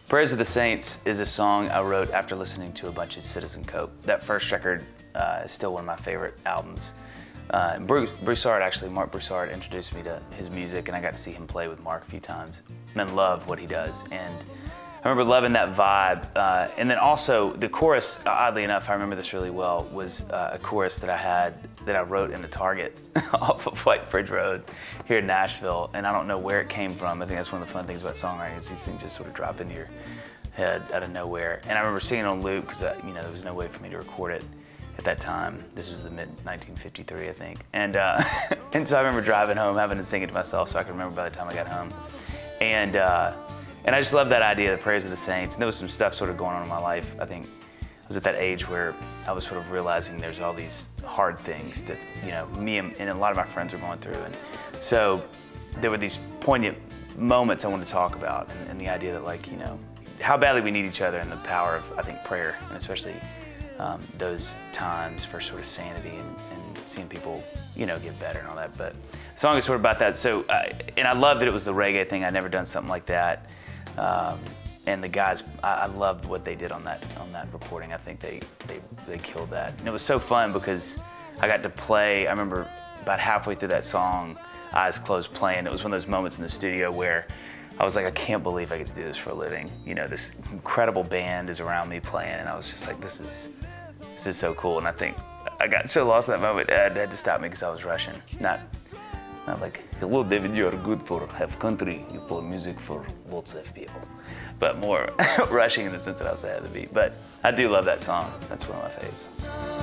Prayers of the Saints is a song I wrote after listening to a bunch of Citizen Cope. That first record is still one of my favorite albums. Mark Broussard introduced me to his music, and I got to see him play with Mark a few times. And love what he does. And I remember loving that vibe. And then also the chorus, oddly enough, I remember this really well, was a chorus that I wrote in the Target off of White Bridge Road here in Nashville. And I don't know where it came from. I think that's one of the fun things about songwriting is these things just sort of drop into your head out of nowhere. And I remember singing on loop because there was no way for me to record it at that time. This was the mid-1953, I think. And so I remember driving home, having to sing it to myself so I could remember by the time I got home. And I just love that idea, the Prayers of the Saints. And there was some stuff sort of going on in my life. I think I was at that age where I was sort of realizing there's all these hard things that, me and a lot of my friends are going through. And so there were these poignant moments I wanted to talk about, and the idea that, how badly we need each other and the power of, I think, prayer, and especially those times for sort of sanity and seeing people, get better and all that. But the song is sort of about that. So, and I love that it was the reggae thing. I'd never done something like that. And the guys, I loved what they did on that recording. I think they killed that. And it was so fun because I got to play. I remember about halfway through that song, eyes closed, playing. It was one of those moments in the studio where I was like, I can't believe I get to do this for a living. This incredible band is around me playing, and I was just like, this is so cool. And I think I got so lost in that moment, Ed had to stop me because I was rushing. Not like, hello David, you are good for half country, you play music for lots of people. But more rushing in the sense that I was ahead of the beat. But I do love that song. That's one of my faves.